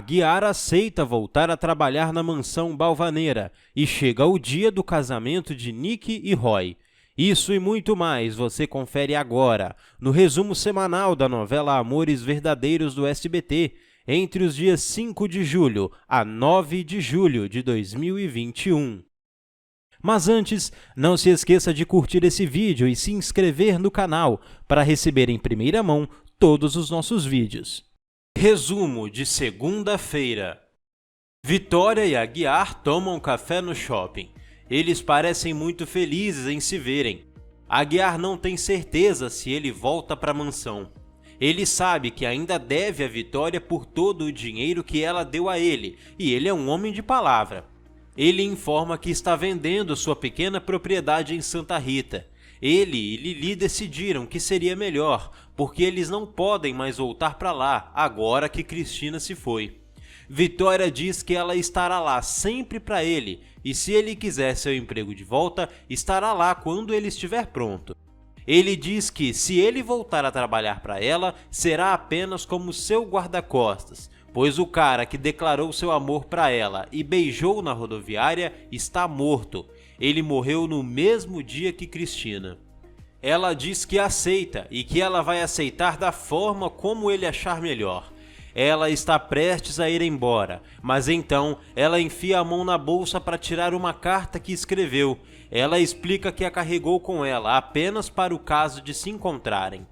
Aguiar aceita voltar a trabalhar na mansão Balvanera e chega o dia do casamento de Nick e Roy. Isso e muito mais você confere agora, no resumo semanal da novela Amores Verdadeiros do SBT, entre os dias 5 de julho a 9 de julho de 2021. Mas antes, não se esqueça de curtir esse vídeo e se inscrever no canal para receber em primeira mão todos os nossos vídeos. Resumo de segunda-feira. Vitória e Aguiar tomam café no shopping. Eles parecem muito felizes em se verem. Aguiar não tem certeza se ele volta para a mansão. Ele sabe que ainda deve a Vitória por todo o dinheiro que ela deu a ele, e ele é um homem de palavra. Ele informa que está vendendo sua pequena propriedade em Santa Rita. Ele e Lili decidiram que seria melhor, porque eles não podem mais voltar para lá, agora que Cristina se foi. Vitória diz que ela estará lá sempre para ele, e se ele quiser seu emprego de volta, estará lá quando ele estiver pronto. Ele diz que, se ele voltar a trabalhar para ela, será apenas como seu guarda-costas, pois o cara que declarou seu amor para ela e beijou na rodoviária está morto. Ele morreu no mesmo dia que Cristina. Ela diz que aceita e que ela vai aceitar da forma como ele achar melhor. Ela está prestes a ir embora, mas então ela enfia a mão na bolsa para tirar uma carta que escreveu. Ela explica que a carregou com ela apenas para o caso de se encontrarem.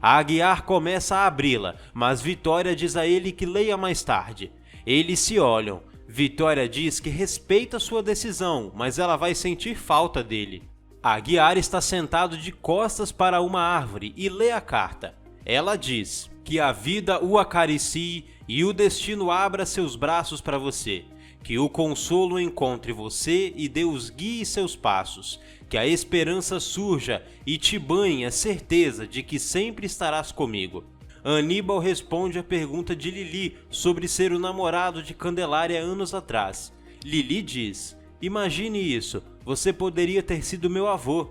Aguiar começa a abri-la, mas Vitória diz a ele que leia mais tarde. Eles se olham. Vitória diz que respeita sua decisão, mas ela vai sentir falta dele. Aguiar está sentado de costas para uma árvore e lê a carta. Ela diz que a vida o acaricie e o destino abra seus braços para você, que o consolo encontre você e Deus guie seus passos, que a esperança surja e te banhe a certeza de que sempre estarás comigo. Aníbal responde à pergunta de Lili sobre ser o namorado de Candelária anos atrás. Lili diz: imagine isso, você poderia ter sido meu avô.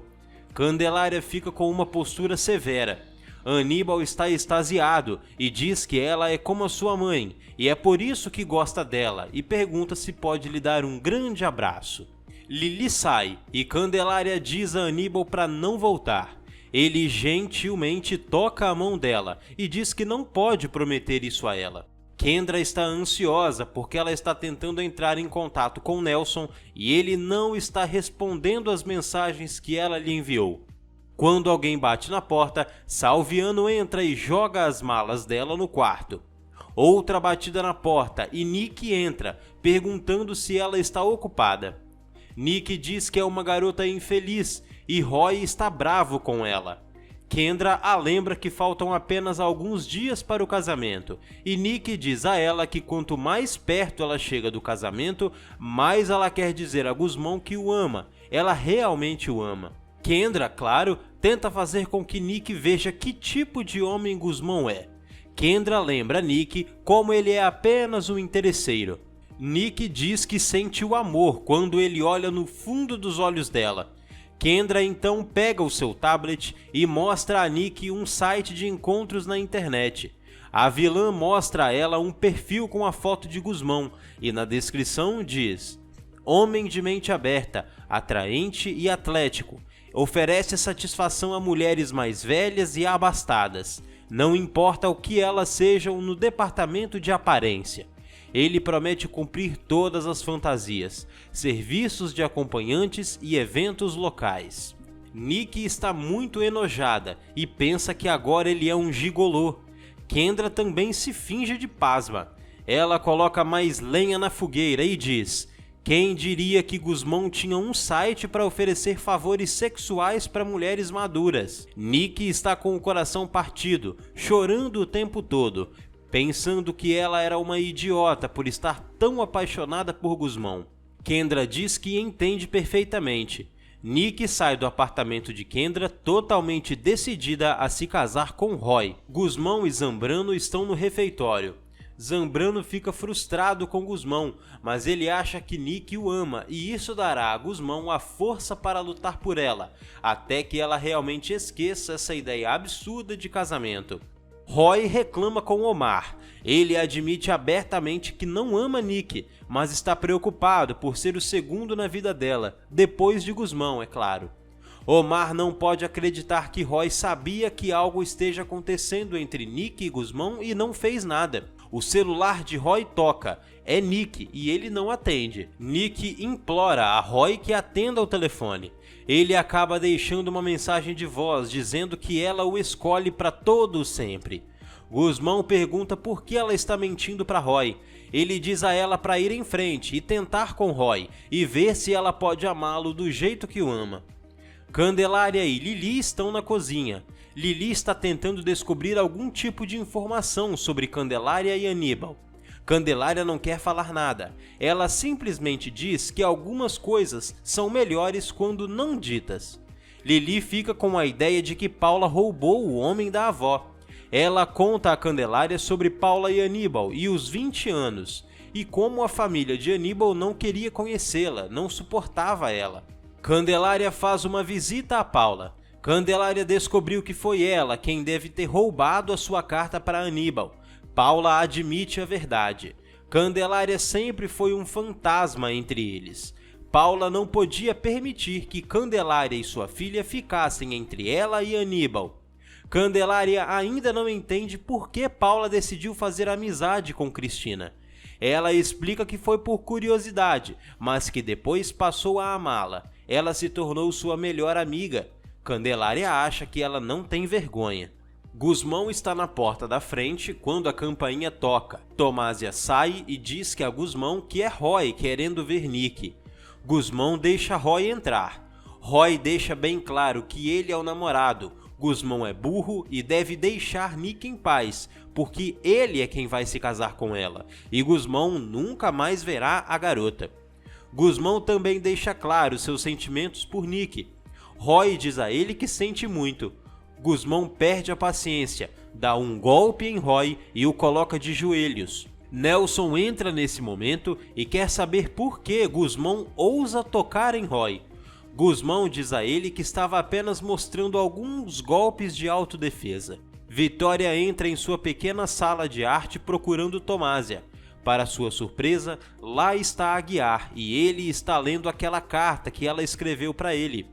Candelária fica com uma postura severa. Aníbal está extasiado e diz que ela é como a sua mãe, e é por isso que gosta dela, e pergunta se pode lhe dar um grande abraço. Lili sai e Candelária diz a Aníbal para não voltar. Ele gentilmente toca a mão dela e diz que não pode prometer isso a ela. Kendra está ansiosa porque ela está tentando entrar em contato com Nelson e ele não está respondendo às mensagens que ela lhe enviou. Quando alguém bate na porta, Salviano entra e joga as malas dela no quarto. Outra batida na porta e Nick entra, perguntando se ela está ocupada. Nick diz que é uma garota infeliz e Roy está bravo com ela. Kendra a lembra que faltam apenas alguns dias para o casamento, e Nick diz a ela que quanto mais perto ela chega do casamento, mais ela quer dizer a Guzmão que o ama, ela realmente o ama. Kendra, claro, tenta fazer com que Nick veja que tipo de homem Guzmão é. Kendra lembra Nick como ele é apenas um interesseiro. Nick diz que sente o amor quando ele olha no fundo dos olhos dela. Kendra então pega o seu tablet e mostra a Nick um site de encontros na internet. A vilã mostra a ela um perfil com a foto de Guzmão e na descrição diz: homem de mente aberta, atraente e atlético, oferece satisfação a mulheres mais velhas e abastadas, não importa o que elas sejam no departamento de aparência. Ele promete cumprir todas as fantasias, serviços de acompanhantes e eventos locais. Nick está muito enojada e pensa que agora ele é um gigolô. Kendra também se finge de pasma. Ela coloca mais lenha na fogueira e diz: quem diria que Guzmão tinha um site para oferecer favores sexuais para mulheres maduras? Nick está com o coração partido, chorando o tempo todo, pensando que ela era uma idiota por estar tão apaixonada por Guzmão. Kendra diz que entende perfeitamente. Nick sai do apartamento de Kendra totalmente decidida a se casar com Roy. Guzmão e Zambrano estão no refeitório. Zambrano fica frustrado com Guzmão, mas ele acha que Nick o ama e isso dará a Guzmão a força para lutar por ela, até que ela realmente esqueça essa ideia absurda de casamento. Roy reclama com Omar. Ele admite abertamente que não ama Nick, mas está preocupado por ser o segundo na vida dela, depois de Guzmão, é claro. Omar não pode acreditar que Roy sabia que algo esteja acontecendo entre Nick e Guzmão e não fez nada. O celular de Roy toca, é Nick e ele não atende. Nick implora a Roy que atenda ao telefone. Ele acaba deixando uma mensagem de voz dizendo que ela o escolhe para todo sempre. Guzmão pergunta por que ela está mentindo para Roy. Ele diz a ela para ir em frente e tentar com Roy e ver se ela pode amá-lo do jeito que o ama. Candelária e Lili estão na cozinha. Lili está tentando descobrir algum tipo de informação sobre Candelária e Aníbal. Candelária não quer falar nada. Ela simplesmente diz que algumas coisas são melhores quando não ditas. Lili fica com a ideia de que Paula roubou o homem da avó. Ela conta a Candelária sobre Paula e Aníbal e os 20 anos, e como a família de Aníbal não queria conhecê-la, não suportava ela. Candelária faz uma visita a Paula. Candelária descobriu que foi ela quem deve ter roubado a sua carta para Aníbal. Paula admite a verdade. Candelária sempre foi um fantasma entre eles. Paula não podia permitir que Candelária e sua filha ficassem entre ela e Aníbal. Candelária ainda não entende por que Paula decidiu fazer amizade com Cristina. Ela explica que foi por curiosidade, mas que depois passou a amá-la. Ela se tornou sua melhor amiga. Candelária acha que ela não tem vergonha. Guzmão está na porta da frente quando a campainha toca. Tomásia sai e diz que a Guzmão que é Roy querendo ver Nick. Guzmão deixa Roy entrar. Roy deixa bem claro que ele é o namorado. Guzmão é burro e deve deixar Nick em paz, porque ele é quem vai se casar com ela, e Guzmão nunca mais verá a garota. Guzmão também deixa claro seus sentimentos por Nick. Roy diz a ele que sente muito. Guzmão perde a paciência, dá um golpe em Roy e o coloca de joelhos. Nelson entra nesse momento e quer saber por que Guzmão ousa tocar em Roy. Guzmão diz a ele que estava apenas mostrando alguns golpes de autodefesa. Vitória entra em sua pequena sala de arte procurando Tomásia. Para sua surpresa, lá está Aguiar e ele está lendo aquela carta que ela escreveu para ele.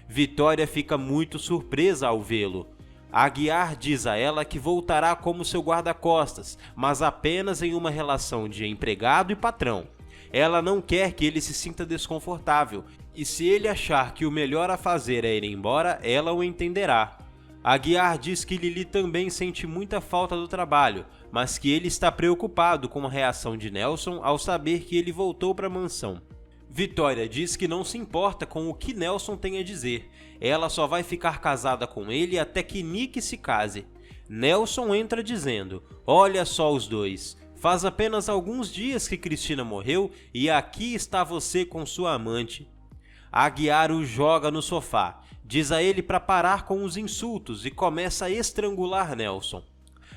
Vitória fica muito surpresa ao vê-lo. Aguiar diz a ela que voltará como seu guarda-costas, mas apenas em uma relação de empregado e patrão. Ela não quer que ele se sinta desconfortável, e se ele achar que o melhor a fazer é ir embora, ela o entenderá. Aguiar diz que Lili também sente muita falta do trabalho, mas que ele está preocupado com a reação de Nelson ao saber que ele voltou para a mansão. Vitória diz que não se importa com o que Nelson tem a dizer, ela só vai ficar casada com ele até que Nick se case. Nelson entra dizendo: "Olha só os dois. Faz apenas alguns dias que Cristina morreu e aqui está você com sua amante." Aguiar o joga no sofá, diz a ele para parar com os insultos e começa a estrangular Nelson.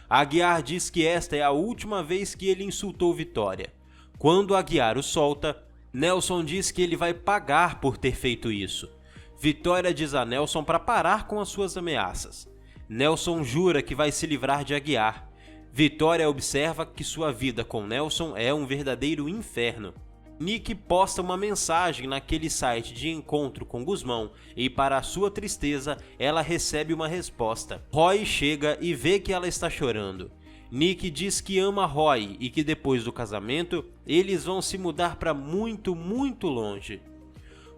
Aguiar diz que esta é a última vez que ele insultou Vitória. Quando Aguiar o solta, Nelson diz que ele vai pagar por ter feito isso. Vitória diz a Nelson para parar com as suas ameaças. Nelson jura que vai se livrar de Aguiar. Vitória observa que sua vida com Nelson é um verdadeiro inferno. Nick posta uma mensagem naquele site de encontro com Guzmão e, para sua tristeza, ela recebe uma resposta. Roy chega e vê que ela está chorando. Nick diz que ama Roy e que depois do casamento eles vão se mudar para muito, muito longe.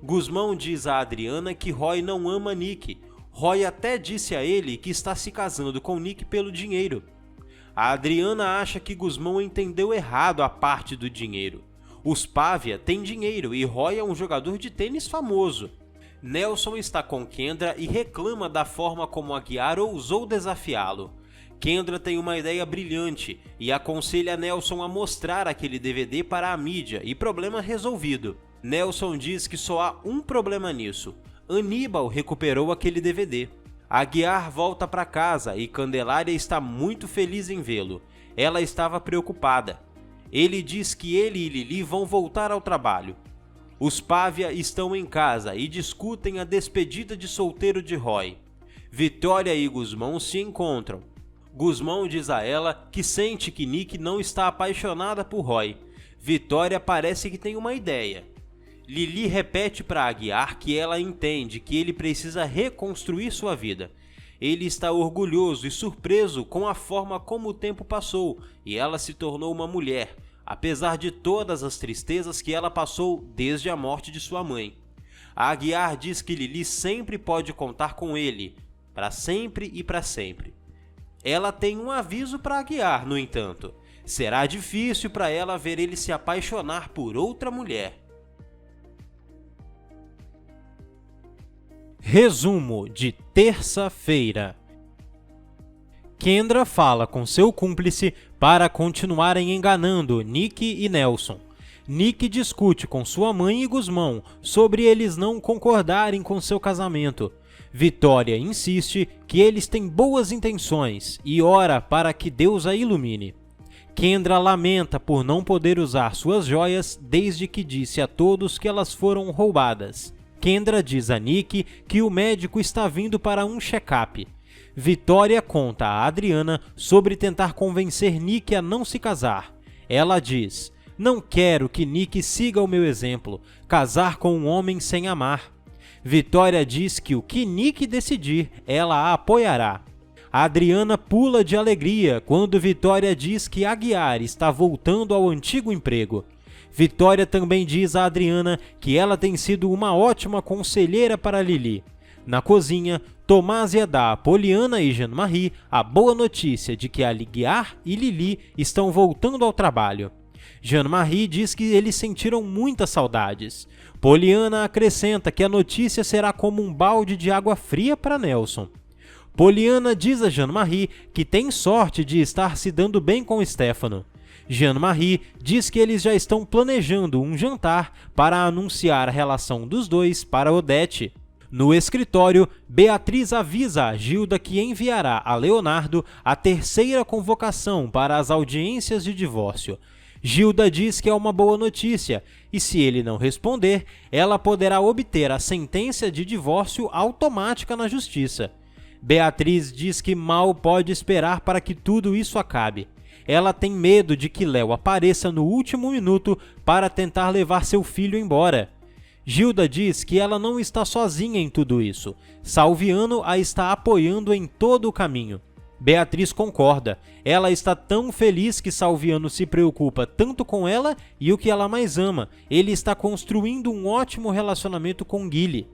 Guzmão diz a Adriana que Roy não ama Nick. Roy até disse a ele que está se casando com Nick pelo dinheiro. A Adriana acha que Guzmão entendeu errado a parte do dinheiro. Os Pávia têm dinheiro e Roy é um jogador de tênis famoso. Nelson está com Kendra e reclama da forma como Aguiar ousou desafiá-lo. Kendra tem uma ideia brilhante e aconselha Nelson a mostrar aquele DVD para a mídia e problema resolvido. Nelson diz que só há um problema nisso: Aníbal recuperou aquele DVD. Aguiar volta para casa e Candelária está muito feliz em vê-lo. Ela estava preocupada. Ele diz que ele e Lili vão voltar ao trabalho. Os Pávia estão em casa e discutem a despedida de solteiro de Roy. Vitória e Guzmão se encontram. Gusmão diz a ela que sente que Nick não está apaixonada por Roy. Vitória parece que tem uma ideia. Lily repete para Aguiar que ela entende que ele precisa reconstruir sua vida. Ele está orgulhoso e surpreso com a forma como o tempo passou e ela se tornou uma mulher, apesar de todas as tristezas que ela passou desde a morte de sua mãe. Aguiar diz que Lily sempre pode contar com ele, para sempre e para sempre. Ela tem um aviso para Aguiar, no entanto. Será difícil para ela ver ele se apaixonar por outra mulher. Resumo de terça-feira. Kendra fala com seu cúmplice para continuarem enganando Nick e Nelson. Nick discute com sua mãe e Gusmão sobre eles não concordarem com seu casamento. Vitória insiste que eles têm boas intenções e ora para que Deus a ilumine. Kendra lamenta por não poder usar suas joias desde que disse a todos que elas foram roubadas. Kendra diz a Nick que o médico está vindo para um check-up. Vitória conta a Adriana sobre tentar convencer Nick a não se casar. Ela diz: "Não quero que Nick siga o meu exemplo, casar com um homem sem amar." Vitória diz que o que Nick decidir, ela a apoiará. A Adriana pula de alegria quando Vitória diz que Aguiar está voltando ao antigo emprego. Vitória também diz a Adriana que ela tem sido uma ótima conselheira para Lily. Na cozinha, Tomásia dá a Poliana e Jean-Marie a boa notícia de que Aguiar e Lily estão voltando ao trabalho. Jean-Marie diz que eles sentiram muitas saudades. Poliana acrescenta que a notícia será como um balde de água fria para Nelson. Poliana diz a Jean-Marie que tem sorte de estar se dando bem com Stefano. Jean-Marie diz que eles já estão planejando um jantar para anunciar a relação dos dois para Odete. No escritório, Beatriz avisa a Gilda que enviará a Leonardo a terceira convocação para as audiências de divórcio. Gilda diz que é uma boa notícia e, se ele não responder, ela poderá obter a sentença de divórcio automática na justiça. Beatriz diz que mal pode esperar para que tudo isso acabe. Ela tem medo de que Léo apareça no último minuto para tentar levar seu filho embora. Gilda diz que ela não está sozinha em tudo isso. Salviano a está apoiando em todo o caminho. Beatriz concorda. Ela está tão feliz que Salviano se preocupa tanto com ela e o que ela mais ama. Ele está construindo um ótimo relacionamento com Guile.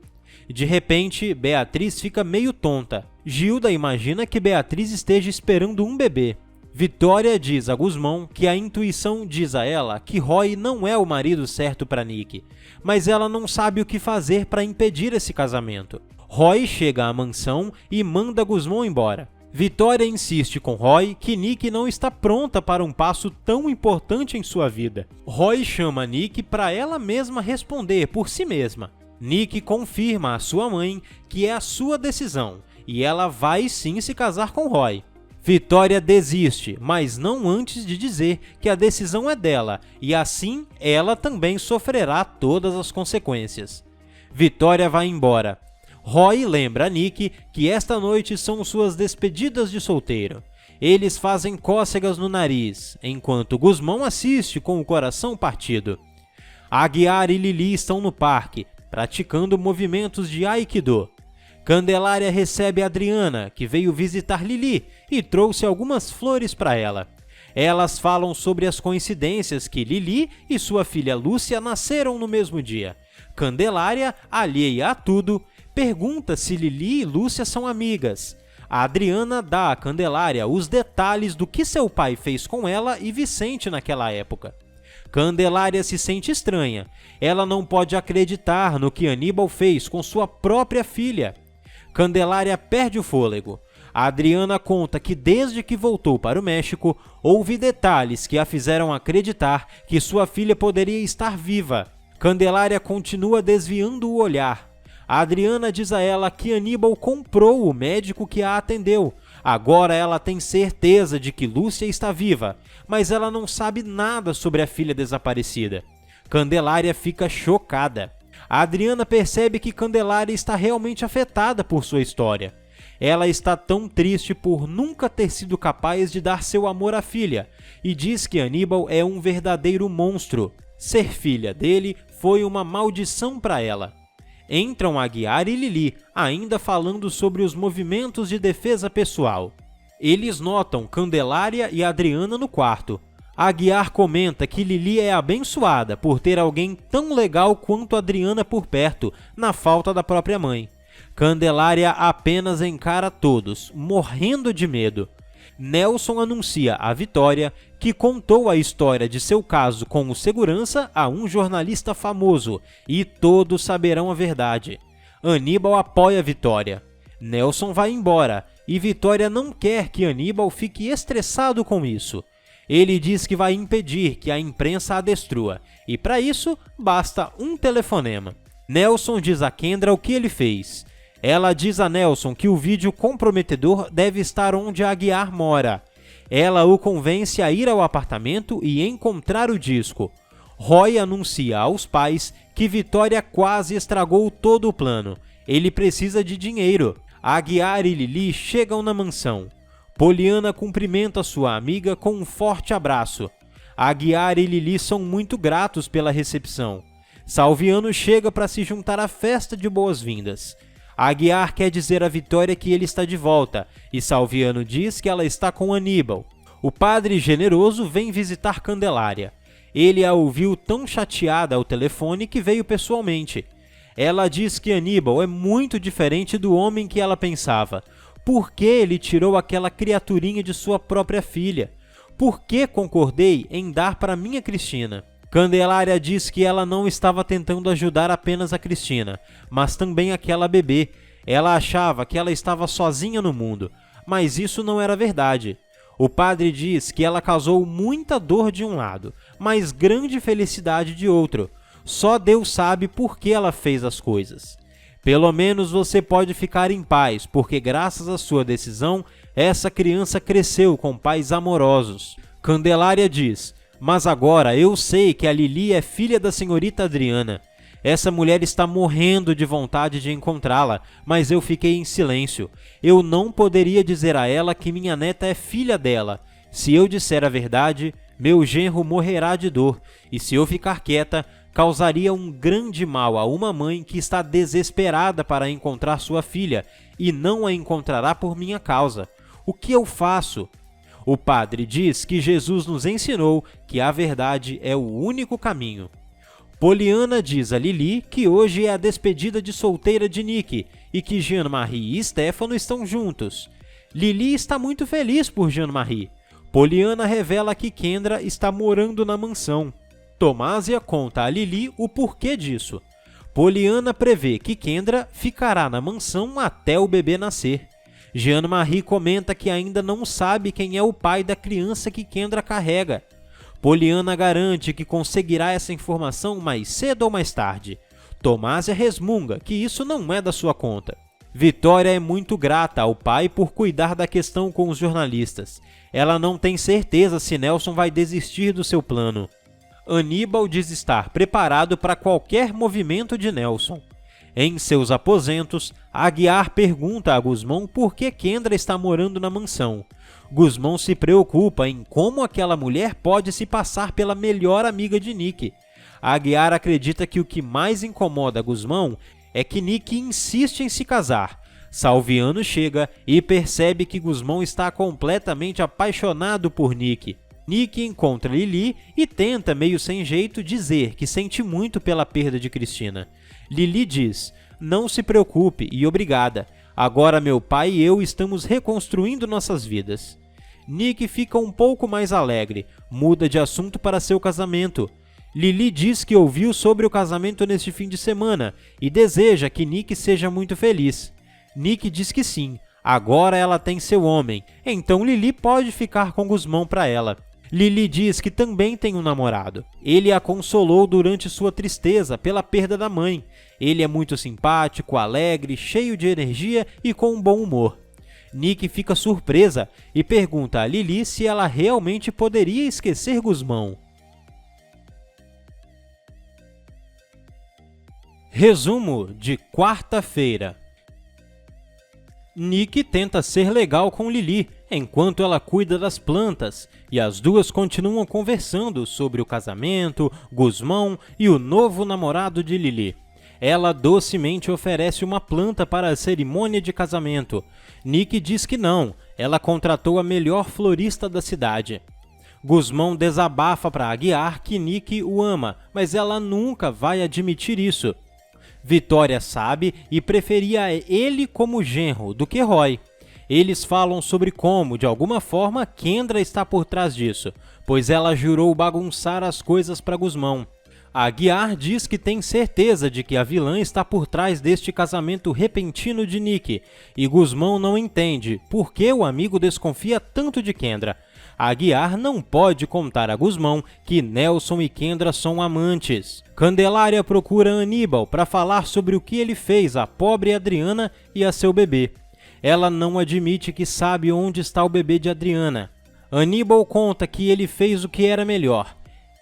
De repente, Beatriz fica meio tonta. Gilda imagina que Beatriz esteja esperando um bebê. Vitória diz a Gusmão que a intuição diz a ela que Roy não é o marido certo para Nick, mas ela não sabe o que fazer para impedir esse casamento. Roy chega à mansão e manda Gusmão embora. Vitória insiste com Roy que Nick não está pronta para um passo tão importante em sua vida. Roy chama Nick para ela mesma responder por si mesma. Nick confirma à sua mãe que é a sua decisão e ela vai sim se casar com Roy. Vitória desiste, mas não antes de dizer que a decisão é dela e assim ela também sofrerá todas as consequências. Vitória vai embora. Roy lembra a Nick que esta noite são suas despedidas de solteiro. Eles fazem cócegas no nariz, enquanto Gusmão assiste com o coração partido. Aguiar e Lily estão no parque, praticando movimentos de Aikido. Candelária recebe Adriana, que veio visitar Lily e trouxe algumas flores para ela. Elas falam sobre as coincidências que Lily e sua filha Lúcia nasceram no mesmo dia. Candelária, alheia a tudo, pergunta se Lily e Lúcia são amigas. A Adriana dá a Candelária os detalhes do que seu pai fez com ela e Vicente naquela época. Candelária se sente estranha. Ela não pode acreditar no que Aníbal fez com sua própria filha. Candelária perde o fôlego. A Adriana conta que desde que voltou para o México, houve detalhes que a fizeram acreditar que sua filha poderia estar viva. Candelária continua desviando o olhar. A Adriana diz a ela que Aníbal comprou o médico que a atendeu. Agora ela tem certeza de que Lúcia está viva, mas ela não sabe nada sobre a filha desaparecida. Candelária fica chocada. A Adriana percebe que Candelária está realmente afetada por sua história. Ela está tão triste por nunca ter sido capaz de dar seu amor à filha e diz que Aníbal é um verdadeiro monstro. Ser filha dele foi uma maldição para ela. Entram Aguiar e Lili, ainda falando sobre os movimentos de defesa pessoal. Eles notam Candelária e Adriana no quarto. Aguiar comenta que Lili é abençoada por ter alguém tão legal quanto Adriana por perto, na falta da própria mãe. Candelária apenas encara todos, morrendo de medo. Nelson anuncia a Vitória, que contou a história de seu caso com o segurança a um jornalista famoso, e todos saberão a verdade. Aníbal apoia Vitória. Nelson vai embora, e Vitória não quer que Aníbal fique estressado com isso. Ele diz que vai impedir que a imprensa a destrua, e para isso basta um telefonema. Nelson diz a Kendra o que ele fez. Ela diz a Nelson que o vídeo comprometedor deve estar onde Aguiar mora. Ela o convence a ir ao apartamento e encontrar o disco. Roy anuncia aos pais que Vitória quase estragou todo o plano. Ele precisa de dinheiro. Aguiar e Lili chegam na mansão. Poliana cumprimenta sua amiga com um forte abraço. Aguiar e Lili são muito gratos pela recepção. Salviano chega para se juntar à festa de boas-vindas. Aguiar quer dizer a Vitória que ele está de volta, e Salviano diz que ela está com Aníbal. O padre generoso vem visitar Candelária. Ele a ouviu tão chateada ao telefone que veio pessoalmente. Ela diz que Aníbal é muito diferente do homem que ela pensava. Por que ele tirou aquela criaturinha de sua própria filha? Por que concordei em dar para minha Cristina? Candelária diz que ela não estava tentando ajudar apenas a Cristina, mas também aquela bebê. Ela achava que ela estava sozinha no mundo, mas isso não era verdade. O padre diz que ela causou muita dor de um lado, mas grande felicidade de outro. Só Deus sabe por que ela fez as coisas. Pelo menos você pode ficar em paz, porque graças à sua decisão, essa criança cresceu com pais amorosos. Candelária diz: mas agora eu sei que a Lili é filha da senhorita Adriana. Essa mulher está morrendo de vontade de encontrá-la, mas eu fiquei em silêncio. Eu não poderia dizer a ela que minha neta é filha dela. Se eu disser a verdade, meu genro morrerá de dor, e se eu ficar quieta, causaria um grande mal a uma mãe que está desesperada para encontrar sua filha e não a encontrará por minha causa. O que eu faço? O padre diz que Jesus nos ensinou que a verdade é o único caminho. Poliana diz a Lili que hoje é a despedida de solteira de Nick e que Jean-Marie e Stefano estão juntos. Lili está muito feliz por Jean-Marie. Poliana revela que Kendra está morando na mansão. Tomásia conta a Lili o porquê disso. Poliana prevê que Kendra ficará na mansão até o bebê nascer. Jean-Marie comenta que ainda não sabe quem é o pai da criança que Kendra carrega. Poliana garante que conseguirá essa informação mais cedo ou mais tarde. Tomásia resmunga que isso não é da sua conta. Vitória é muito grata ao pai por cuidar da questão com os jornalistas. Ela não tem certeza se Nelson vai desistir do seu plano. Aníbal diz estar preparado para qualquer movimento de Nelson. Em seus aposentos, Aguiar pergunta a Gusmão por que Kendra está morando na mansão. Gusmão se preocupa em como aquela mulher pode se passar pela melhor amiga de Nick. Aguiar acredita que o que mais incomoda Gusmão é que Nick insiste em se casar. Salviano chega e percebe que Gusmão está completamente apaixonado por Nick. Nick encontra Lili e tenta, meio sem jeito, dizer que sente muito pela perda de Cristina. Lili diz: não se preocupe e obrigada. Agora meu pai e eu estamos reconstruindo nossas vidas. Nick fica um pouco mais alegre, muda de assunto para seu casamento. Lili diz que ouviu sobre o casamento neste fim de semana e deseja que Nick seja muito feliz. Nick diz que sim, agora ela tem seu homem, então Lili pode ficar com Gusmão para ela. Lili diz que também tem um namorado. Ele a consolou durante sua tristeza pela perda da mãe. Ele é muito simpático, alegre, cheio de energia e com um bom humor. Nick fica surpresa e pergunta a Lili se ela realmente poderia esquecer Gusmão. Resumo de quarta-feira. Nick tenta ser legal com Lily, enquanto ela cuida das plantas, e as duas continuam conversando sobre o casamento, Guzmão e o novo namorado de Lily. Ela docemente oferece uma planta para a cerimônia de casamento. Nick diz que não, ela contratou a melhor florista da cidade. Guzmão desabafa para Aguiar que Nick o ama, mas ela nunca vai admitir isso. Vitória sabe e preferia ele como genro do que Roy. Eles falam sobre como, de alguma forma, Kendra está por trás disso, pois ela jurou bagunçar as coisas para Guzmão. Aguiar diz que tem certeza de que a vilã está por trás deste casamento repentino de Nick, e Guzmão não entende por que o amigo desconfia tanto de Kendra. Aguiar não pode contar a Guzmão que Nelson e Kendra são amantes. Candelária procura Aníbal para falar sobre o que ele fez à pobre Adriana e a seu bebê. Ela não admite que sabe onde está o bebê de Adriana. Aníbal conta que ele fez o que era melhor.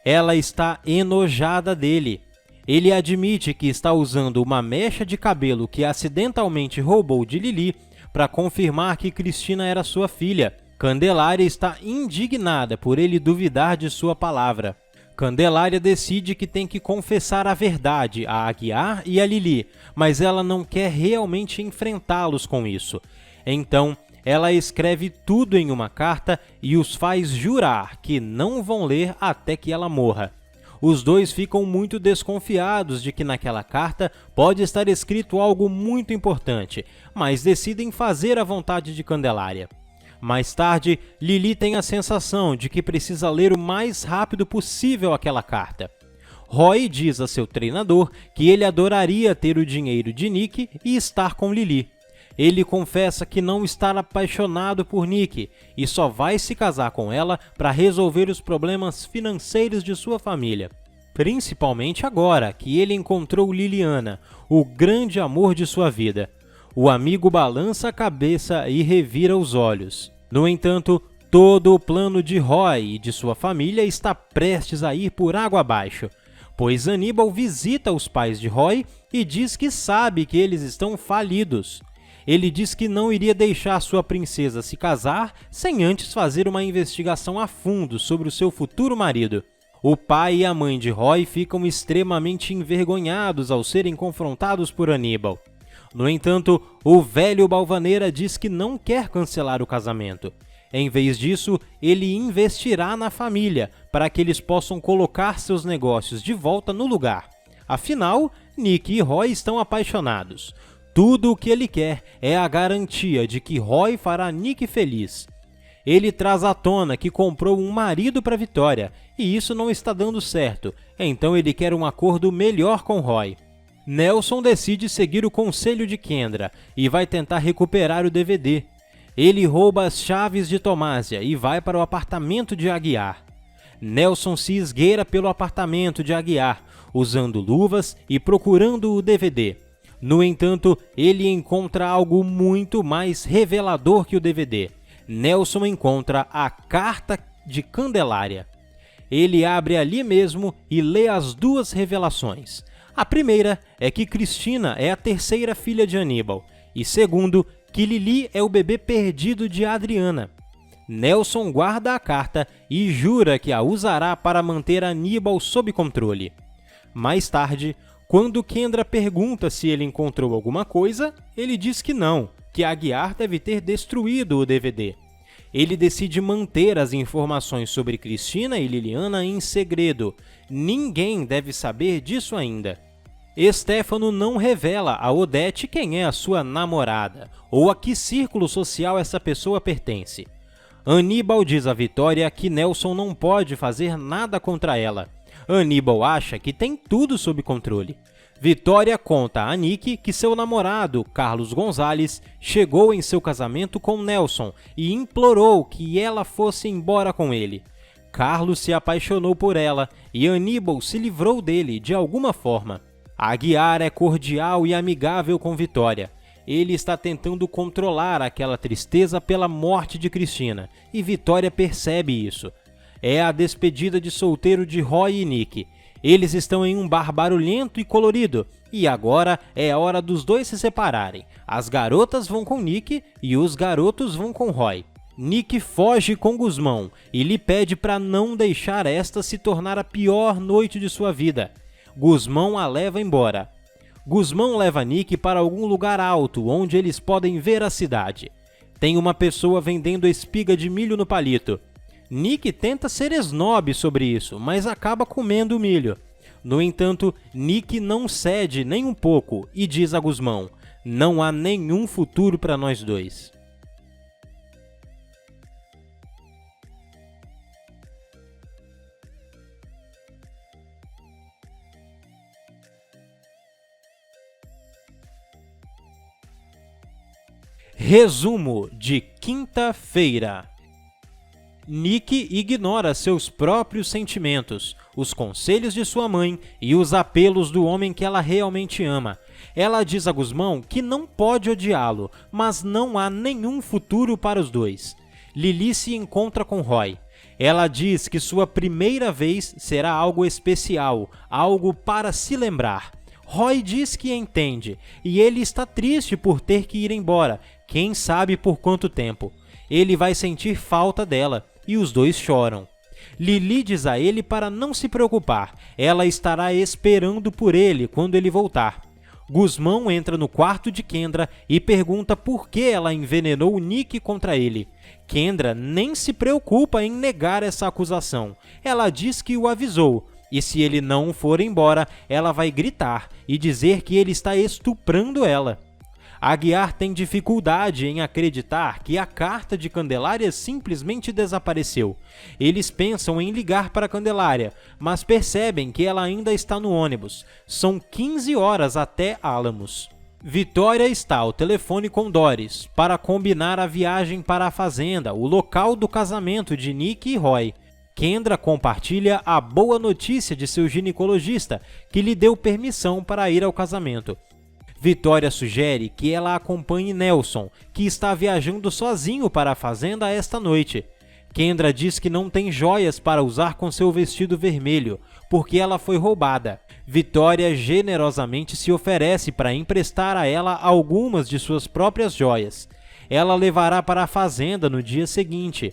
Ela está enojada dele. Ele admite que está usando uma mecha de cabelo que acidentalmente roubou de Lily para confirmar que Cristina era sua filha. Candelária está indignada por ele duvidar de sua palavra. Candelária decide que tem que confessar a verdade a Aguiar e a Lily, mas ela não quer realmente enfrentá-los com isso. Então, ela escreve tudo em uma carta e os faz jurar que não vão ler até que ela morra. Os dois ficam muito desconfiados de que naquela carta pode estar escrito algo muito importante, mas decidem fazer a vontade de Candelária. Mais tarde, Lily tem a sensação de que precisa ler o mais rápido possível aquela carta. Roy diz a seu treinador que ele adoraria ter o dinheiro de Nick e estar com Lily. Ele confessa que não está apaixonado por Nick e só vai se casar com ela para resolver os problemas financeiros de sua família. Principalmente agora que ele encontrou Liliana, o grande amor de sua vida. O amigo balança a cabeça e revira os olhos. No entanto, todo o plano de Roy e de sua família está prestes a ir por água abaixo, pois Aníbal visita os pais de Roy e diz que sabe que eles estão falidos. Ele diz que não iria deixar sua princesa se casar sem antes fazer uma investigação a fundo sobre o seu futuro marido. O pai e a mãe de Roy ficam extremamente envergonhados ao serem confrontados por Aníbal. No entanto, o velho Balvanera diz que não quer cancelar o casamento. Em vez disso, ele investirá na família para que eles possam colocar seus negócios de volta no lugar. Afinal, Nick e Roy estão apaixonados. Tudo o que ele quer é a garantia de que Roy fará Nick feliz. Ele traz à tona que comprou um marido para Vitória, e isso não está dando certo, então ele quer um acordo melhor com Roy. Nelson decide seguir o conselho de Kendra e vai tentar recuperar o DVD. Ele rouba as chaves de Tomásia e vai para o apartamento de Aguiar. Nelson se esgueira pelo apartamento de Aguiar, usando luvas e procurando o DVD. No entanto, ele encontra algo muito mais revelador que o DVD. Nelson encontra a carta de Candelária. Ele abre ali mesmo e lê as duas revelações. A primeira é que Cristina é a terceira filha de Aníbal, e segundo, que Lily é o bebê perdido de Adriana. Nelson guarda a carta e jura que a usará para manter Aníbal sob controle. Mais tarde, quando Kendra pergunta se ele encontrou alguma coisa, ele diz que não, que Aguiar deve ter destruído o DVD. Ele decide manter as informações sobre Cristina e Liliana em segredo. Ninguém deve saber disso ainda. Stefano não revela a Odete quem é a sua namorada, ou a que círculo social essa pessoa pertence. Aníbal diz a Vitória que Nelson não pode fazer nada contra ela. Aníbal acha que tem tudo sob controle. Vitória conta a Nick que seu namorado, Carlos Gonzalez, chegou em seu casamento com Nelson e implorou que ela fosse embora com ele. Carlos se apaixonou por ela e Aníbal se livrou dele de alguma forma. Aguiar é cordial e amigável com Vitória. Ele está tentando controlar aquela tristeza pela morte de Cristina, e Vitória percebe isso. É a despedida de solteiro de Roy e Nick. Eles estão em um bar barulhento e colorido, e agora é a hora dos dois se separarem. As garotas vão com Nick e os garotos vão com Roy. Nick foge com Guzmão e lhe pede para não deixar esta se tornar a pior noite de sua vida. Guzmão a leva embora. Guzmão leva Nick para algum lugar alto onde eles podem ver a cidade. Tem uma pessoa vendendo espiga de milho no palito. Nick tenta ser esnobe sobre isso, mas acaba comendo o milho. No entanto, Nick não cede nem um pouco e diz a Guzmão: "Não há nenhum futuro para nós dois." Resumo de quinta-feira. Nick ignora seus próprios sentimentos, os conselhos de sua mãe e os apelos do homem que ela realmente ama. Ela diz a Guzmão que não pode odiá-lo, mas não há nenhum futuro para os dois. Lily se encontra com Roy. Ela diz que sua primeira vez será algo especial, algo para se lembrar. Roy diz que entende, e ele está triste por ter que ir embora, quem sabe por quanto tempo. Ele vai sentir falta dela, e os dois choram. Lily diz a ele para não se preocupar, ela estará esperando por ele quando ele voltar. Guzmão entra no quarto de Kendra e pergunta por que ela envenenou Nick contra ele. Kendra nem se preocupa em negar essa acusação, ela diz que o avisou, e se ele não for embora, ela vai gritar e dizer que ele está estuprando ela. Aguiar tem dificuldade em acreditar que a carta de Candelária simplesmente desapareceu. Eles pensam em ligar para Candelária, mas percebem que ela ainda está no ônibus. São 15 horas até Alamos. Vitória está ao telefone com Doris para combinar a viagem para a fazenda, o local do casamento de Nick e Roy. Kendra compartilha a boa notícia de seu ginecologista, que lhe deu permissão para ir ao casamento. Vitória sugere que ela acompanhe Nelson, que está viajando sozinho para a fazenda esta noite. Kendra diz que não tem joias para usar com seu vestido vermelho, porque ela foi roubada. Vitória generosamente se oferece para emprestar a ela algumas de suas próprias joias. Ela levará para a fazenda no dia seguinte.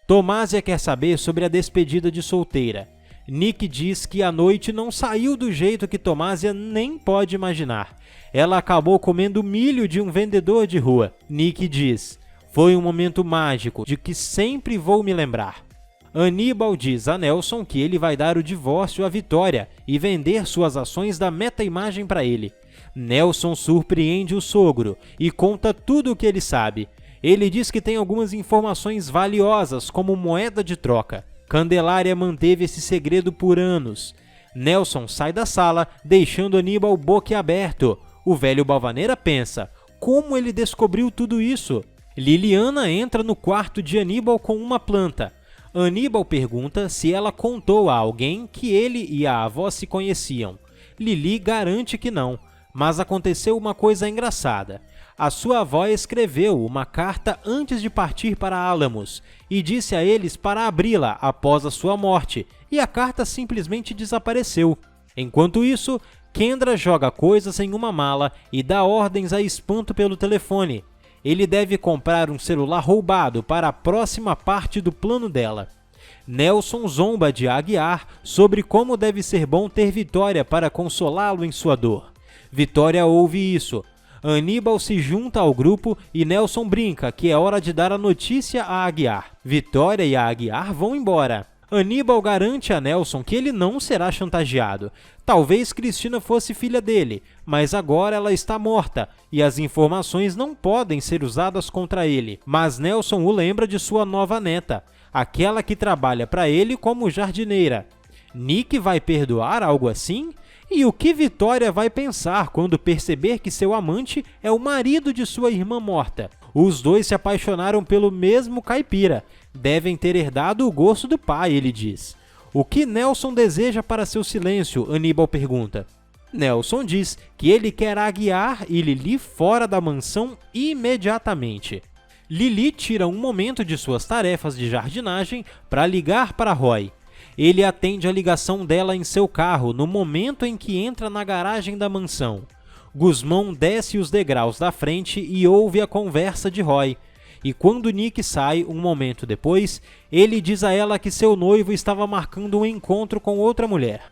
Tomásia quer saber sobre a despedida de solteira. Nick diz que a noite não saiu do jeito que Tomásia nem pode imaginar. Ela acabou comendo milho de um vendedor de rua. Nick diz: "Foi um momento mágico, de que sempre vou me lembrar." Aníbal diz a Nelson que ele vai dar o divórcio à Vitória e vender suas ações da Meta-Imagem para ele. Nelson surpreende o sogro e conta tudo o que ele sabe. Ele diz que tem algumas informações valiosas como moeda de troca. Candelária manteve esse segredo por anos. Nelson sai da sala, deixando Aníbal boquiaberto. O velho Balvaneira pensa: como ele descobriu tudo isso? Liliana entra no quarto de Aníbal com uma planta. Aníbal pergunta se ela contou a alguém que ele e a avó se conheciam. Lili garante que não, mas aconteceu uma coisa engraçada. A sua avó escreveu uma carta antes de partir para Alamos e disse a eles para abri-la após a sua morte, e a carta simplesmente desapareceu. Enquanto isso, Kendra joga coisas em uma mala e dá ordens a Espanto pelo telefone. Ele deve comprar um celular roubado para a próxima parte do plano dela. Nelson zomba de Aguiar sobre como deve ser bom ter Vitória para consolá-lo em sua dor. Vitória ouve isso. Aníbal se junta ao grupo e Nelson brinca que é hora de dar a notícia a Aguiar. Vitória e a Aguiar vão embora. Aníbal garante a Nelson que ele não será chantageado. Talvez Cristina fosse filha dele, mas agora ela está morta e as informações não podem ser usadas contra ele. Mas Nelson o lembra de sua nova neta, aquela que trabalha para ele como jardineira. Nick vai perdoar algo assim? E o que Vitória vai pensar quando perceber que seu amante é o marido de sua irmã morta? Os dois se apaixonaram pelo mesmo caipira. Devem ter herdado o gosto do pai, ele diz. O que Nelson deseja para seu silêncio? Aníbal pergunta. Nelson diz que ele quer Aguiar e Lili fora da mansão imediatamente. Lili tira um momento de suas tarefas de jardinagem para ligar para Roy. Ele atende a ligação dela em seu carro no momento em que entra na garagem da mansão. Guzmão desce os degraus da frente e ouve a conversa de Roy. E quando Nick sai, um momento depois, ele diz a ela que seu noivo estava marcando um encontro com outra mulher.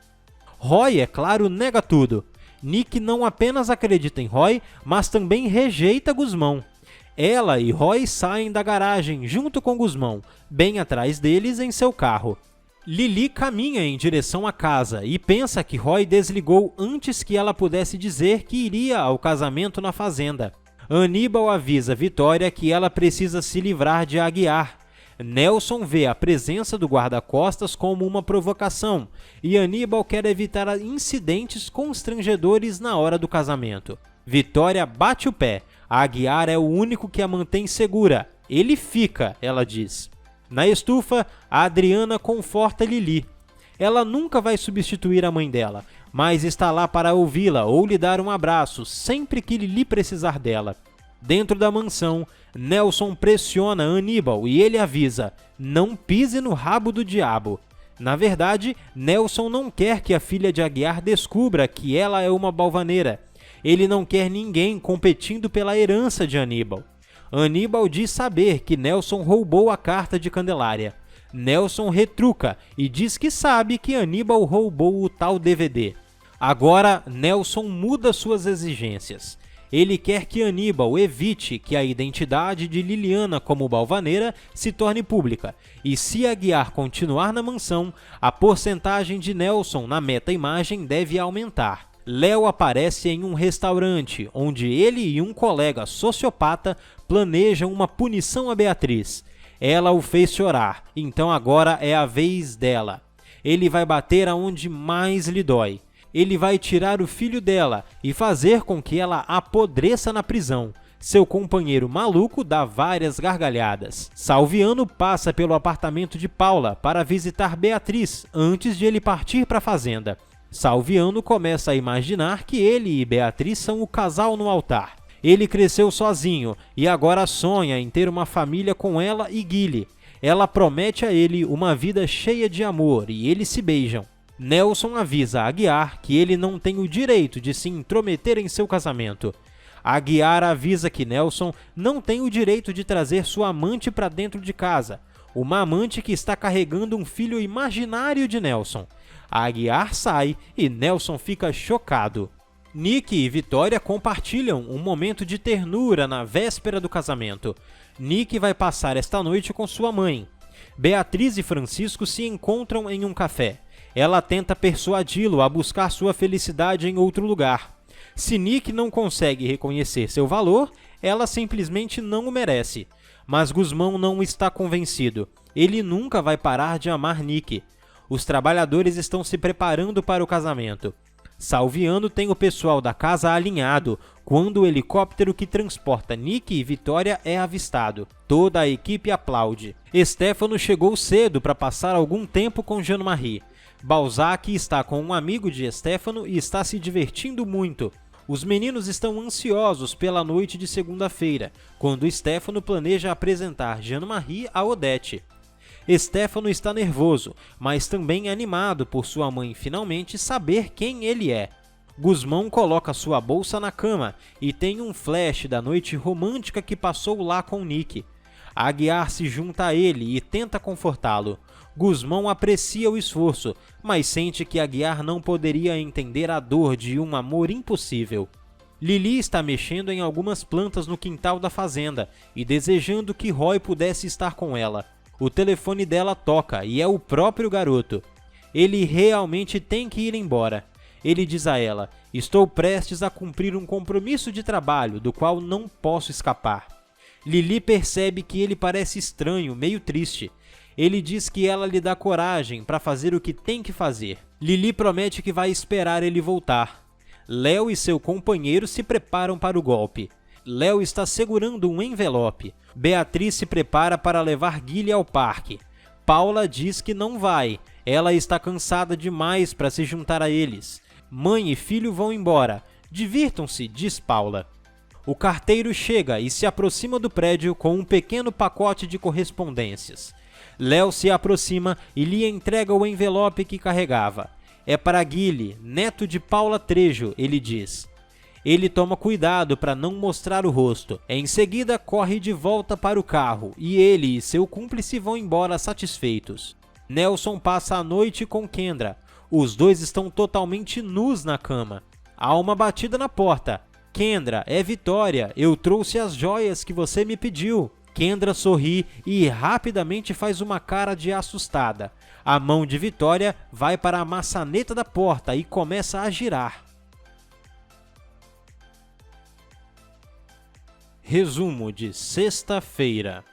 Roy, é claro, nega tudo. Nick não apenas acredita em Roy, mas também rejeita Guzmão. Ela e Roy saem da garagem junto com Guzmão, bem atrás deles em seu carro. Lili caminha em direção à casa e pensa que Roy desligou antes que ela pudesse dizer que iria ao casamento na fazenda. Aníbal avisa Vitória que ela precisa se livrar de Aguiar. Nelson vê a presença do guarda-costas como uma provocação e Aníbal quer evitar incidentes constrangedores na hora do casamento. Vitória bate o pé. Aguiar é o único que a mantém segura. Ele fica, ela diz. Na estufa, a Adriana conforta Lili. Ela nunca vai substituir a mãe dela, mas está lá para ouvi-la ou lhe dar um abraço sempre que Lili precisar dela. Dentro da mansão, Nelson pressiona Aníbal e ele avisa: não pise no rabo do diabo. Na verdade, Nelson não quer que a filha de Aguiar descubra que ela é uma balvaneira. Ele não quer ninguém competindo pela herança de Aníbal. Aníbal diz saber que Nelson roubou a carta de Candelária. Nelson retruca e diz que sabe que Aníbal roubou o tal DVD. Agora, Nelson muda suas exigências. Ele quer que Aníbal evite que a identidade de Liliana como balvaneira se torne pública, e se Aguiar continuar na mansão, a porcentagem de Nelson na meta-imagem deve aumentar. Léo aparece em um restaurante, onde ele e um colega sociopata planejam uma punição a Beatriz. Ela o fez chorar, então agora é a vez dela. Ele vai bater aonde mais lhe dói. Ele vai tirar o filho dela e fazer com que ela apodreça na prisão. Seu companheiro maluco dá várias gargalhadas. Salviano passa pelo apartamento de Paula para visitar Beatriz antes de ele partir para a fazenda. Salviano começa a imaginar que ele e Beatriz são o casal no altar. Ele cresceu sozinho e agora sonha em ter uma família com ela e Guile. Ela promete a ele uma vida cheia de amor e eles se beijam. Nelson avisa Aguiar que ele não tem o direito de se intrometer em seu casamento. Aguiar avisa que Nelson não tem o direito de trazer sua amante para dentro de casa, uma amante que está carregando um filho imaginário de Nelson. Aguiar sai e Nelson fica chocado. Nick e Vitória compartilham um momento de ternura na véspera do casamento. Nick vai passar esta noite com sua mãe. Beatriz e Francisco se encontram em um café. Ela tenta persuadi-lo a buscar sua felicidade em outro lugar. Se Nick não consegue reconhecer seu valor, ela simplesmente não o merece. Mas Guzmão não está convencido. Ele nunca vai parar de amar Nick. Os trabalhadores estão se preparando para o casamento. Salviano tem o pessoal da casa alinhado quando o helicóptero que transporta Nick e Vitória é avistado. Toda a equipe aplaude. Stefano chegou cedo para passar algum tempo com Jean-Marie. Balzac está com um amigo de Stefano e está se divertindo muito. Os meninos estão ansiosos pela noite de segunda-feira, quando Stefano planeja apresentar Jean-Marie a Odete. Stefano está nervoso, mas também animado por sua mãe finalmente saber quem ele é. Guzmão coloca sua bolsa na cama e tem um flash da noite romântica que passou lá com Nick. Aguiar se junta a ele e tenta confortá-lo. Guzmão aprecia o esforço, mas sente que Aguiar não poderia entender a dor de um amor impossível. Lili está mexendo em algumas plantas no quintal da fazenda e desejando que Roy pudesse estar com ela. O telefone dela toca e é o próprio garoto. Ele realmente tem que ir embora. Ele diz a ela: estou prestes a cumprir um compromisso de trabalho do qual não posso escapar. Lili percebe que ele parece estranho, meio triste. Ele diz que ela lhe dá coragem para fazer o que tem que fazer. Lili promete que vai esperar ele voltar. Léo e seu companheiro se preparam para o golpe. Léo está segurando um envelope. Beatriz se prepara para levar Guile ao parque. Paula diz que não vai. Ela está cansada demais para se juntar a eles. Mãe e filho vão embora. Divirtam-se, diz Paula. O carteiro chega e se aproxima do prédio com um pequeno pacote de correspondências. Léo se aproxima e lhe entrega o envelope que carregava. É para Guile, neto de Paula Trejo, ele diz. Ele toma cuidado para não mostrar o rosto. Em seguida, corre de volta para o carro e ele e seu cúmplice vão embora satisfeitos. Nelson passa a noite com Kendra. Os dois estão totalmente nus na cama. Há uma batida na porta. Kendra, é Vitória, eu trouxe as joias que você me pediu. Kendra sorri e rapidamente faz uma cara de assustada. A mão de Vitória vai para a maçaneta da porta e começa a girar. Resumo de sexta-feira.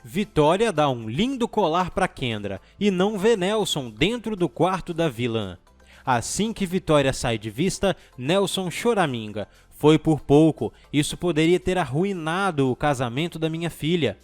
Vitória dá um lindo colar para Kendra e não vê Nelson dentro do quarto da vilã. Assim que Vitória sai de vista, Nelson choraminga. Foi por pouco, isso poderia ter arruinado o casamento da minha filha.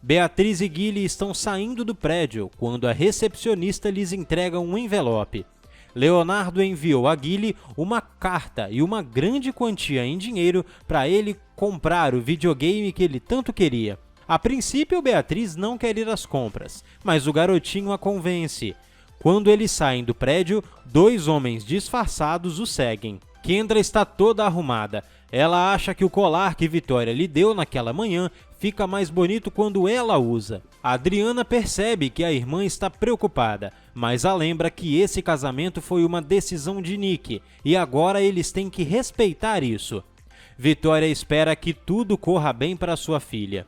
Beatriz e Guile estão saindo do prédio quando a recepcionista lhes entrega um envelope. Leonardo enviou a Guile uma carta e uma grande quantia em dinheiro para ele comprar o videogame que ele tanto queria. A princípio, Beatriz não quer ir às compras, mas o garotinho a convence. Quando eles saem do prédio, dois homens disfarçados o seguem. Kendra está toda arrumada. Ela acha que o colar que Vitória lhe deu naquela manhã fica mais bonito quando ela usa. Adriana percebe que a irmã está preocupada, mas a lembra que esse casamento foi uma decisão de Nick e agora eles têm que respeitar isso. Vitória espera que tudo corra bem para sua filha.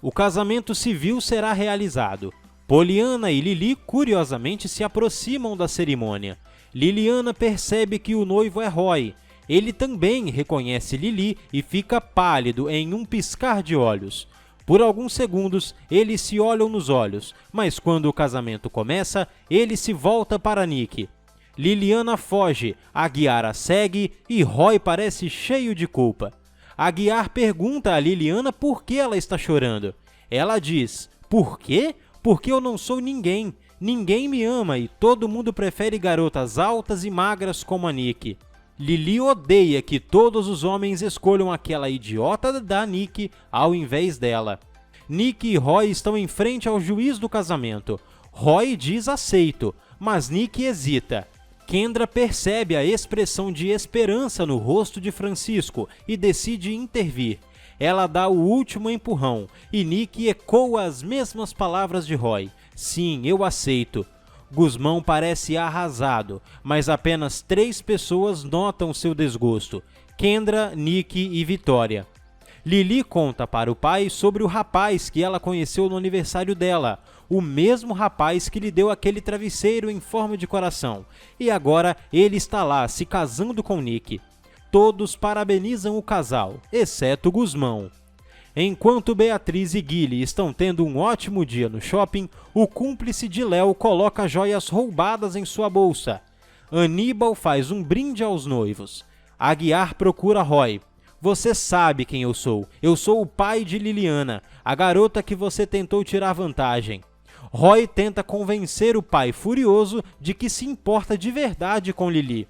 O casamento civil será realizado. Poliana e Lili curiosamente se aproximam da cerimônia. Liliana percebe que o noivo é Roy. Ele também reconhece Lili e fica pálido em um piscar de olhos. Por alguns segundos, eles se olham nos olhos, mas quando o casamento começa, ele se volta para Nick. Liliana foge, Aguiar a segue e Roy parece cheio de culpa. Aguiar pergunta a Liliana por que ela está chorando. Ela diz, por quê? Porque eu não sou ninguém. Ninguém me ama e todo mundo prefere garotas altas e magras como a Nick. Lili odeia que todos os homens escolham aquela idiota da Nick ao invés dela. Nick e Roy estão em frente ao juiz do casamento. Roy diz aceito, mas Nick hesita. Kendra percebe a expressão de esperança no rosto de Francisco e decide intervir. Ela dá o último empurrão e Nick ecoa as mesmas palavras de Roy. Sim, eu aceito. Guzmão parece arrasado, mas apenas 3 pessoas notam seu desgosto. Kendra, Nick e Vitória. Lili conta para o pai sobre o rapaz que ela conheceu no aniversário dela, o mesmo rapaz que lhe deu aquele travesseiro em forma de coração, e agora ele está lá se casando com Nick. Todos parabenizam o casal, exceto Guzmão. Enquanto Beatriz e Guile estão tendo um ótimo dia no shopping, o cúmplice de Léo coloca joias roubadas em sua bolsa. Aníbal faz um brinde aos noivos. Aguiar procura Roy. Você sabe quem eu sou o pai de Liliana, a garota que você tentou tirar vantagem. Roy tenta convencer o pai furioso de que se importa de verdade com Lili.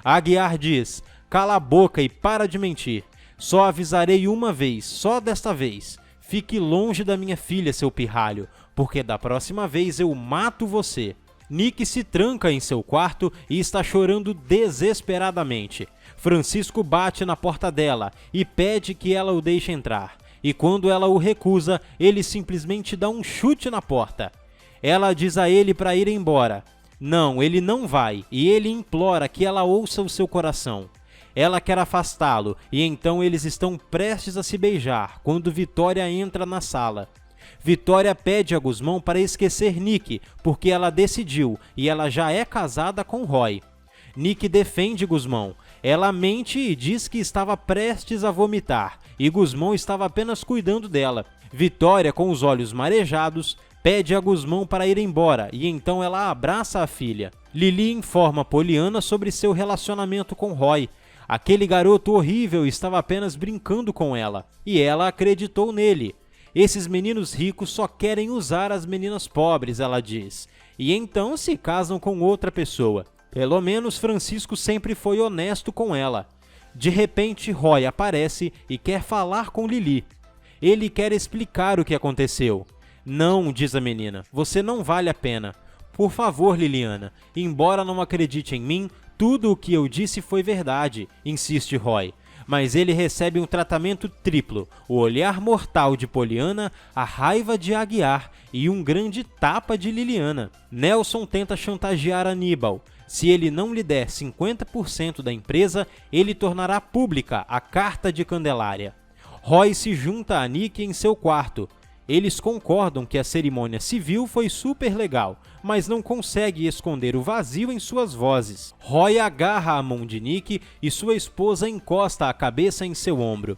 Aguiar diz, cala a boca e para de mentir. Só avisarei uma vez, só desta vez. Fique longe da minha filha, seu pirralho, porque da próxima vez eu mato você. Nick se tranca em seu quarto e está chorando desesperadamente. Francisco bate na porta dela e pede que ela o deixe entrar. E quando ela o recusa, ele simplesmente dá um chute na porta. Ela diz a ele para ir embora. Não, ele não vai, e ele implora que ela ouça o seu coração. Ela quer afastá-lo, e então eles estão prestes a se beijar, quando Vitória entra na sala. Vitória pede a Guzmão para esquecer Nick, porque ela decidiu, e ela já é casada com Roy. Nick defende Guzmão. Ela mente e diz que estava prestes a vomitar, e Guzmão estava apenas cuidando dela. Vitória, com os olhos marejados, pede a Guzmão para ir embora, e então ela abraça a filha. Lili informa Poliana sobre seu relacionamento com Roy. Aquele garoto horrível estava apenas brincando com ela, e ela acreditou nele. Esses meninos ricos só querem usar as meninas pobres, ela diz, e então se casam com outra pessoa. Pelo menos Francisco sempre foi honesto com ela. De repente, Roy aparece e quer falar com Lily. Ele quer explicar o que aconteceu. Não, diz a menina, você não vale a pena. Por favor, Liliana, embora não acredite em mim, tudo o que eu disse foi verdade, insiste Roy. Mas ele recebe um tratamento triplo, o olhar mortal de Pollyanna, a raiva de Aguiar e um grande tapa de Liliana. Nelson tenta chantagear Aníbal. Se ele não lhe der 50% da empresa, ele tornará pública a Carta de Candelária. Roy se junta a Nick em seu quarto. Eles concordam que a cerimônia civil foi super legal, mas não consegue esconder o vazio em suas vozes. Roy agarra a mão de Nick e sua esposa encosta a cabeça em seu ombro.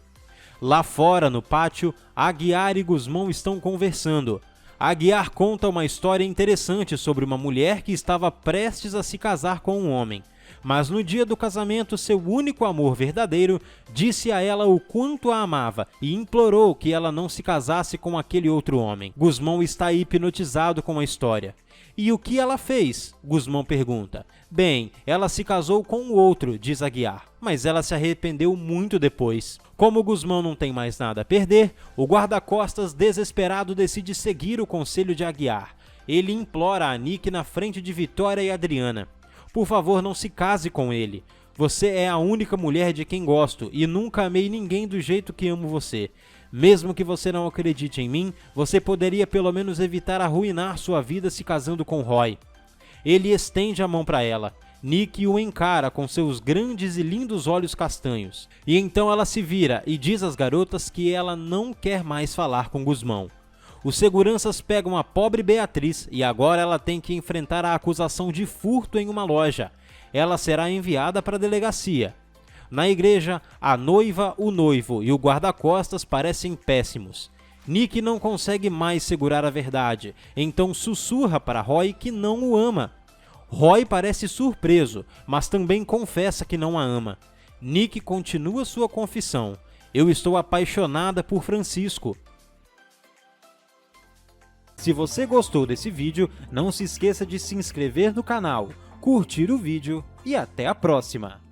Lá fora, no pátio, Aguiar e Guzmão estão conversando. Aguiar conta uma história interessante sobre uma mulher que estava prestes a se casar com um homem. Mas no dia do casamento, seu único amor verdadeiro disse a ela o quanto a amava e implorou que ela não se casasse com aquele outro homem. Guzmão está hipnotizado com a história. E o que ela fez? Guzmão pergunta. Bem, ela se casou com o outro, diz Aguiar, mas ela se arrependeu muito depois. Como Guzmão não tem mais nada a perder, o guarda-costas desesperado decide seguir o conselho de Aguiar. Ele implora a Nick na frente de Vitória e Adriana. Por favor, não se case com ele. Você é a única mulher de quem gosto e nunca amei ninguém do jeito que amo você. Mesmo que você não acredite em mim, você poderia pelo menos evitar arruinar sua vida se casando com Roy. Ele estende a mão para ela. Nick o encara com seus grandes e lindos olhos castanhos. E então ela se vira e diz às garotas que ela não quer mais falar com Guzmão. Os seguranças pegam a pobre Beatriz e agora ela tem que enfrentar a acusação de furto em uma loja. Ela será enviada para a delegacia. Na igreja, a noiva, o noivo e o guarda-costas parecem péssimos. Nick não consegue mais segurar a verdade, então sussurra para Roy que não o ama. Roy parece surpreso, mas também confessa que não a ama. Nick continua sua confissão. Eu estou apaixonada por Francisco. Se você gostou desse vídeo, não se esqueça de se inscrever no canal, curtir o vídeo e até a próxima!